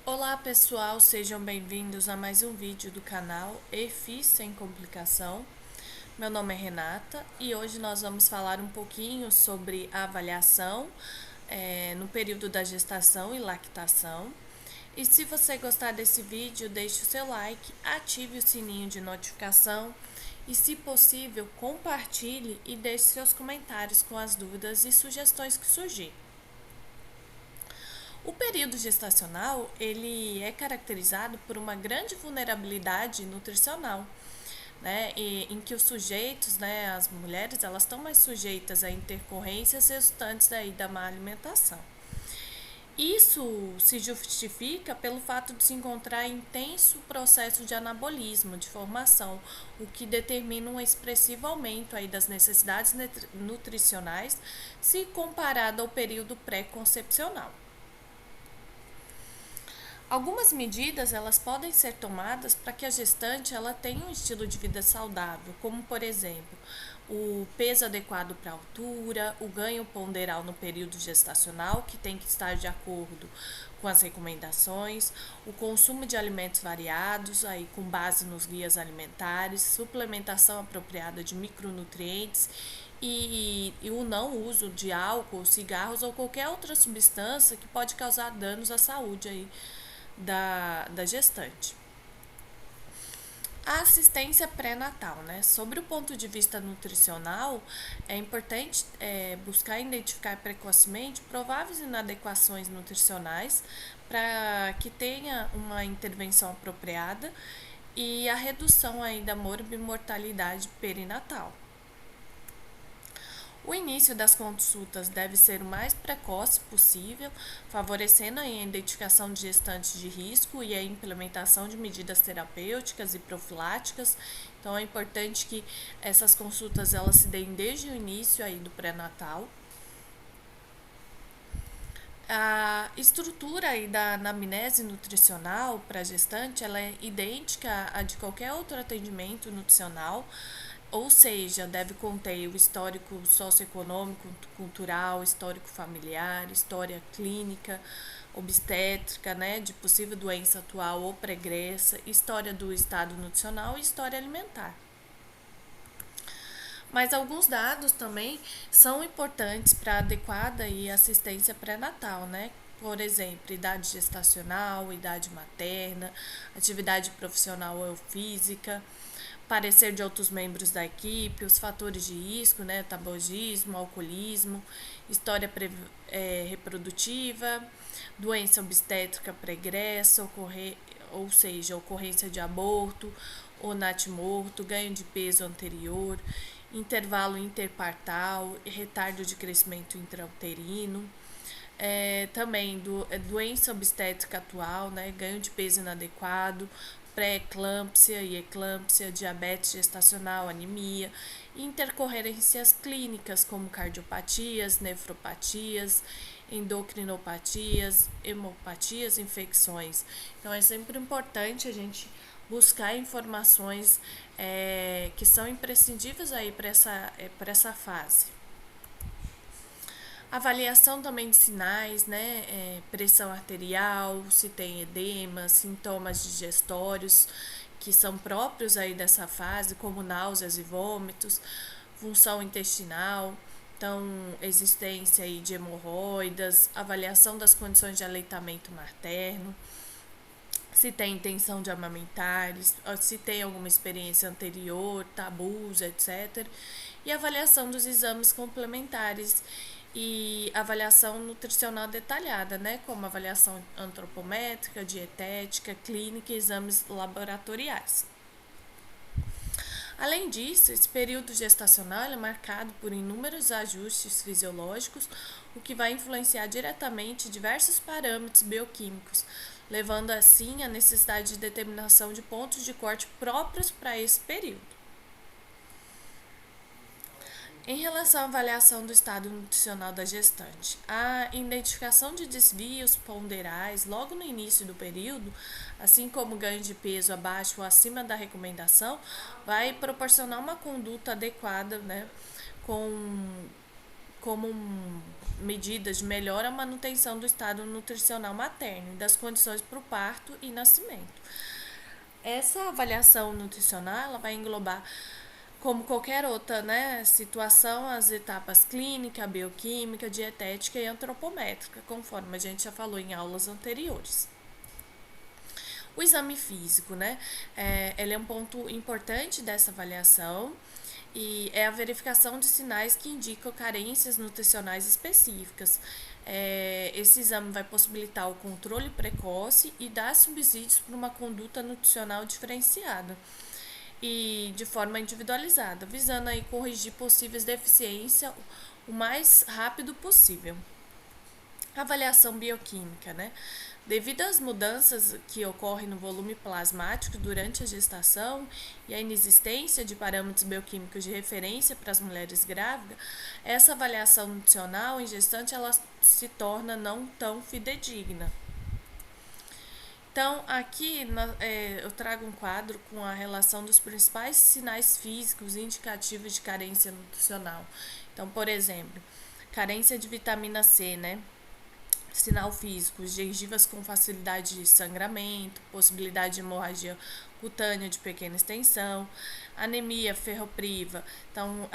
Olá pessoal, sejam bem-vindos a mais um vídeo do canal EFI Sem Complicação. Meu nome é Renata e hoje nós vamos falar um pouquinho sobre a avaliação no período da gestação e lactação. E se você gostar desse vídeo, deixe o seu like, ative o sininho de notificação e, se possível, compartilhe e deixe seus comentários com as dúvidas e sugestões que surgirem. O período gestacional, ele é caracterizado por uma grande vulnerabilidade nutricional, né, em que os sujeitos, né, as mulheres, elas estão mais sujeitas a intercorrências resultantes aí da má alimentação. Isso se justifica pelo fato de se encontrar intenso processo de anabolismo, de formação, o que determina um expressivo aumento aí das necessidades nutricionais se comparado ao período pré-concepcional. Algumas medidas elas podem ser tomadas para que a gestante ela tenha um estilo de vida saudável, como por exemplo, o peso adequado para a altura, o ganho ponderal no período gestacional, que tem que estar de acordo com as recomendações, o consumo de alimentos variados, aí com base nos guias alimentares, suplementação apropriada de micronutrientes e o não uso de álcool, cigarros ou qualquer outra substância que pode causar danos à saúde aí da gestante. A assistência pré-natal, né? Sobre o ponto de vista nutricional, é importante buscar identificar precocemente prováveis inadequações nutricionais para que tenha uma intervenção apropriada e a redução aí da morbimortalidade perinatal. O início das consultas deve ser o mais precoce possível, favorecendo a identificação de gestantes de risco e a implementação de medidas terapêuticas e profiláticas. Então é importante que essas consultas elas se deem desde o início aí do pré-natal. A estrutura aí da anamnese nutricional para a gestante ela é idêntica à de qualquer outro atendimento nutricional, ou seja, deve conter o histórico socioeconômico, cultural, histórico familiar, história clínica, obstétrica, né, de possível doença atual ou pregressa, história do estado nutricional e história alimentar. Mas alguns dados também são importantes para adequada e assistência pré-natal, né? Por exemplo, idade gestacional, idade materna, atividade profissional ou física, parecer de outros membros da equipe, os fatores de risco, né? Tabagismo, alcoolismo, história reprodutiva, doença obstétrica pregressa, ou seja, ocorrência de aborto ou natimorto, ganho de peso anterior, intervalo interpartal, retardo de crescimento intrauterino, também doença obstétrica atual, né, ganho de peso inadequado, pré-eclâmpsia e eclâmpsia, diabetes gestacional, anemia, intercorrências clínicas como cardiopatias, nefropatias, endocrinopatias, hemopatias, infecções. Então é sempre importante a gente buscar informações que são imprescindíveis aí para essa fase. Avaliação também de sinais, né? Pressão arterial, se tem edema, sintomas digestórios que são próprios aí dessa fase, como náuseas e vômitos, função intestinal, então existência aí de hemorroidas, avaliação das condições de aleitamento materno, se tem intenção de amamentar, se tem alguma experiência anterior, tabus, etc. E avaliação dos exames complementares e avaliação nutricional detalhada, né, como avaliação antropométrica, dietética, clínica e exames laboratoriais. Além disso, esse período gestacional é marcado por inúmeros ajustes fisiológicos, o que vai influenciar diretamente diversos parâmetros bioquímicos, levando assim à necessidade de determinação de pontos de corte próprios para esse período. Em relação à avaliação do estado nutricional da gestante, a identificação de desvios ponderais logo no início do período, assim como ganho de peso abaixo ou acima da recomendação, vai proporcionar uma conduta adequada, né, com como medidas de melhora a manutenção do estado nutricional materno e das condições para o parto e nascimento. Essa avaliação nutricional ela vai englobar, como qualquer outra, né, situação, as etapas clínica, bioquímica, dietética e antropométrica, conforme a gente já falou em aulas anteriores. O exame físico, né, ele é um ponto importante dessa avaliação e é a verificação de sinais que indicam carências nutricionais específicas. Esse exame vai possibilitar o controle precoce e dar subsídios para uma conduta nutricional diferenciada e de forma individualizada, visando aí corrigir possíveis deficiências o mais rápido possível. Avaliação bioquímica, né? Devido às mudanças que ocorrem no volume plasmático durante a gestação e a inexistência de parâmetros bioquímicos de referência para as mulheres grávidas, essa avaliação nutricional em gestante ela se torna não tão fidedigna. Então, aqui eu trago um quadro com a relação dos principais sinais físicos indicativos de carência nutricional. Então, por exemplo, carência de vitamina C, né? Sinal físico, gengivas com facilidade de sangramento, possibilidade de hemorragia cutânea de pequena extensão, anemia ferropriva. Então,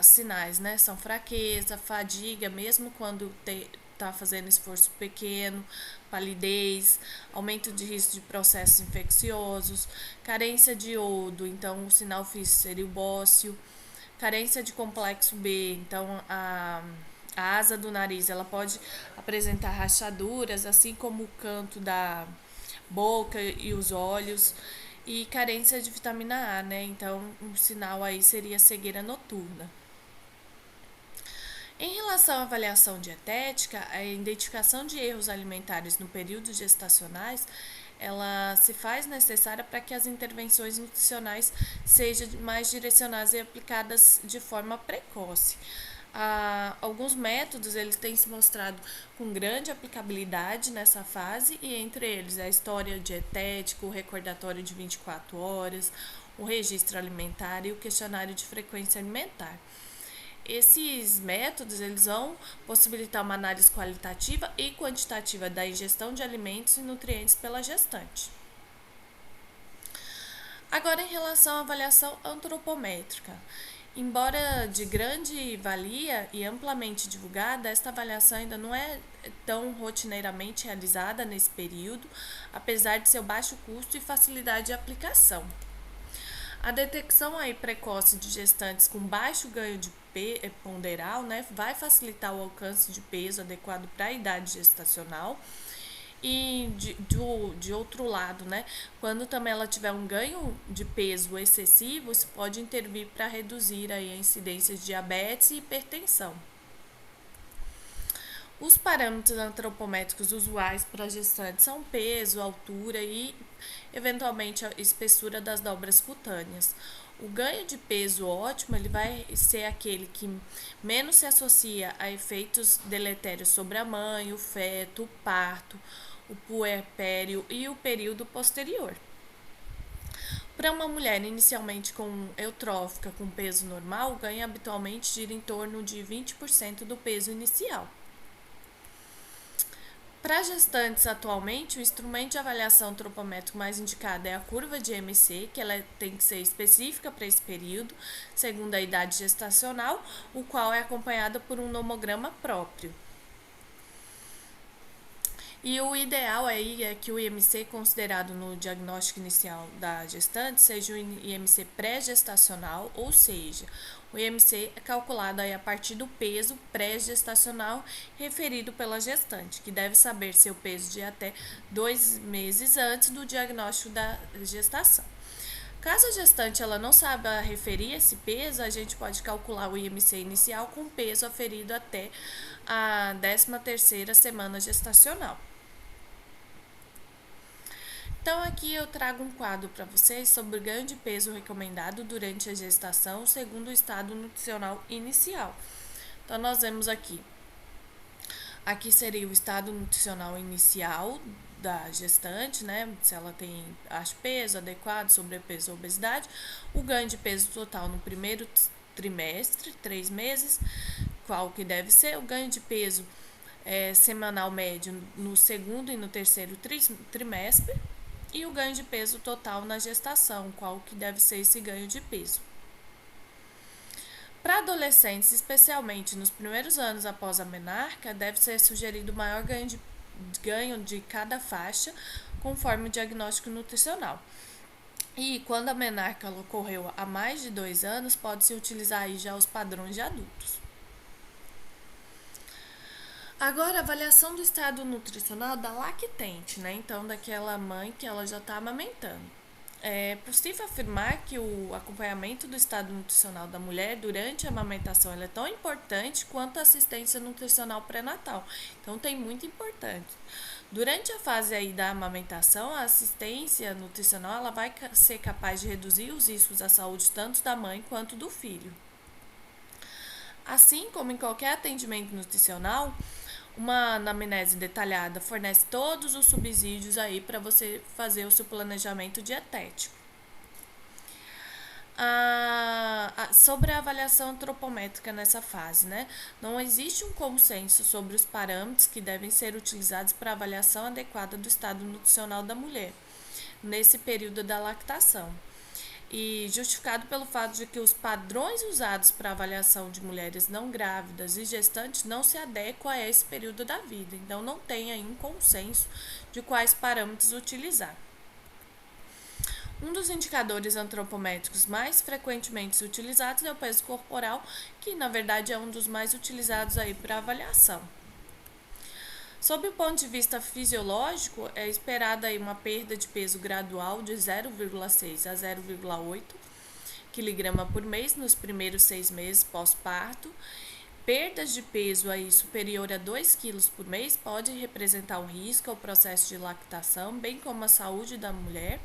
sinais, né, são fraqueza, fadiga, mesmo quando está fazendo esforço pequeno, palidez, aumento de risco de processos infecciosos, carência de iodo, então o sinal físico seria o bócio, carência de complexo B, então a asa do nariz ela pode apresentar rachaduras, assim como o canto da boca e os olhos, e carência de vitamina A, né? Então, um sinal aí seria cegueira noturna. Em relação à avaliação dietética, a identificação de erros alimentares no período gestacionais, ela se faz necessária para que as intervenções nutricionais sejam mais direcionadas e aplicadas de forma precoce. Alguns métodos eles têm se mostrado com grande aplicabilidade nessa fase e entre eles a história dietética, o recordatório de 24 horas, o registro alimentar e o questionário de frequência alimentar. Esses métodos eles vão possibilitar uma análise qualitativa e quantitativa da ingestão de alimentos e nutrientes pela gestante. Agora, em relação à avaliação antropométrica. Embora de grande valia e amplamente divulgada, esta avaliação ainda não é tão rotineiramente realizada nesse período, apesar de seu baixo custo e facilidade de aplicação. A detecção aí precoce de gestantes com baixo ganho de ponderal, né, vai facilitar o alcance de peso adequado para a idade gestacional. E de outro lado, né, quando também ela tiver um ganho de peso excessivo, isso pode intervir para reduzir aí a incidência de diabetes e hipertensão. Os parâmetros antropométricos usuais para gestantes são peso, altura e, eventualmente, a espessura das dobras cutâneas. O ganho de peso ótimo ele vai ser aquele que menos se associa a efeitos deletérios sobre a mãe, o feto, o parto, o puerpério e o período posterior. Para uma mulher inicialmente eutrófica com peso normal, o ganho habitualmente gira em torno de 20% do peso inicial. Para gestantes atualmente, o instrumento de avaliação antropométrico mais indicado é a curva de MC, que ela tem que ser específica para esse período, segundo a idade gestacional, o qual é acompanhada por um nomograma próprio. E o ideal aí é que o IMC considerado no diagnóstico inicial da gestante seja o IMC pré-gestacional, ou seja, o IMC é calculado aí a partir do peso pré-gestacional referido pela gestante, que deve saber seu peso de até 2 meses antes do diagnóstico da gestação. Caso a gestante ela não saiba referir esse peso, a gente pode calcular o IMC inicial com peso aferido até a 13ª semana gestacional. Então, aqui eu trago um quadro para vocês sobre o ganho de peso recomendado durante a gestação segundo o estado nutricional inicial. Então, nós vemos aqui seria o estado nutricional inicial da gestante, né? Se ela tem baixo peso, adequado, sobrepeso ou obesidade. O ganho de peso total no primeiro trimestre, 3 meses. qual que deve ser, o ganho de peso semanal médio no segundo e no terceiro trimestre, e o ganho de peso total na gestação, qual que deve ser esse ganho de peso. Para adolescentes, especialmente nos primeiros anos após a menarca, deve ser sugerido maior ganho de cada faixa, conforme o diagnóstico nutricional. E quando a menarca ocorreu há mais de 2 anos, pode-se utilizar aí já os padrões de adultos. Agora, a avaliação do estado nutricional da lactente, né? Então, daquela mãe que ela já está amamentando. É possível afirmar que o acompanhamento do estado nutricional da mulher durante a amamentação é tão importante quanto a assistência nutricional pré-natal. Então, tem muito importante. Durante a fase aí da amamentação, a assistência nutricional ela vai ser capaz de reduzir os riscos à saúde tanto da mãe quanto do filho. Assim como em qualquer atendimento nutricional, uma anamnese detalhada fornece todos os subsídios aí para você fazer o seu planejamento dietético. Sobre a avaliação antropométrica nessa fase, né? Não existe um consenso sobre os parâmetros que devem ser utilizados para a avaliação adequada do estado nutricional da mulher nesse período da lactação. E justificado pelo fato de que os padrões usados para avaliação de mulheres não grávidas e gestantes não se adequam a esse período da vida. Então, não tem aí um consenso de quais parâmetros utilizar. Um dos indicadores antropométricos mais frequentemente utilizados é o peso corporal, que na verdade é um dos mais utilizados aí para avaliação. Sob o ponto de vista fisiológico, é esperada aí uma perda de peso gradual de 0,6 a 0,8 kg por mês nos primeiros 6 meses pós-parto. Perdas de peso aí superior a 2 kg por mês pode representar um risco ao processo de lactação, bem como a saúde da mulher,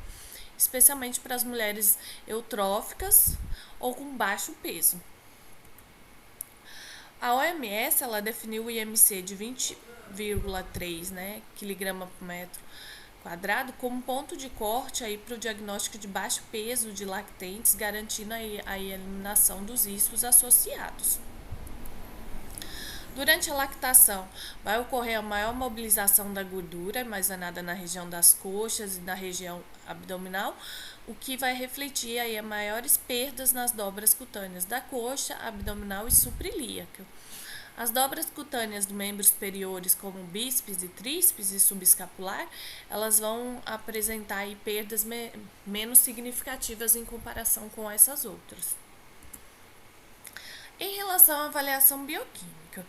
especialmente para as mulheres eutróficas ou com baixo peso. A OMS ela definiu o IMC de 20,3 kg por metro quadrado como ponto de corte para o diagnóstico de baixo peso de lactentes, garantindo a eliminação dos riscos associados. Durante a lactação, vai ocorrer a maior mobilização da gordura armazenada na região das coxas e na região abdominal, o que vai refletir aí a maiores perdas nas dobras cutâneas da coxa, abdominal e suprailíaca. As dobras cutâneas dos membros superiores, como bíceps e tríceps e subescapular, elas vão apresentar aí perdas menos significativas em comparação com essas outras. Em relação à avaliação bioquímica,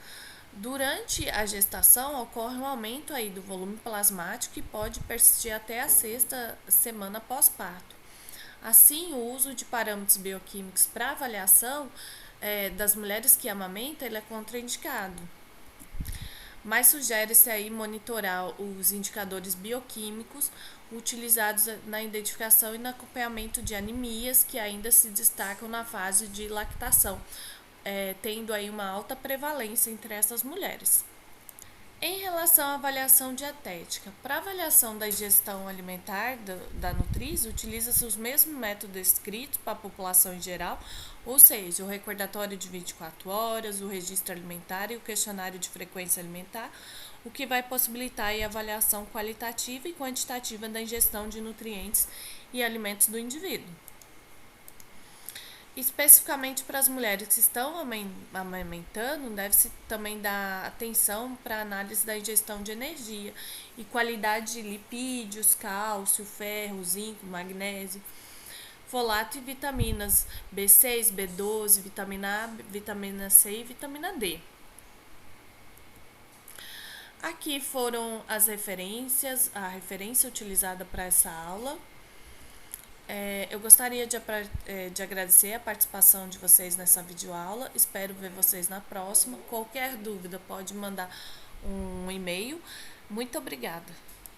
durante a gestação ocorre um aumento aí do volume plasmático que pode persistir até a 6ª semana pós-parto. Assim, o uso de parâmetros bioquímicos para avaliação das mulheres que amamentam ele é contraindicado. Mas sugere-se aí monitorar os indicadores bioquímicos utilizados na identificação e no acompanhamento de anemias que ainda se destacam na fase de lactação, tendo aí uma alta prevalência entre essas mulheres. Em relação à avaliação dietética, para avaliação da ingestão alimentar da Nutriz, utiliza-se os mesmos métodos descritos para a população em geral, ou seja, o recordatório de 24 horas, o registro alimentar e o questionário de frequência alimentar, o que vai possibilitar a avaliação qualitativa e quantitativa da ingestão de nutrientes e alimentos do indivíduo. Especificamente para as mulheres que estão amamentando, deve-se também dar atenção para a análise da ingestão de energia e qualidade de lipídios, cálcio, ferro, zinco, magnésio, folato e vitaminas B6, B12, vitamina A, vitamina C e vitamina D. Aqui foram as referências, a referência utilizada para essa aula. Eu gostaria de agradecer a participação de vocês nessa videoaula. Espero ver vocês na próxima. Qualquer dúvida pode mandar um e-mail. Muito obrigada.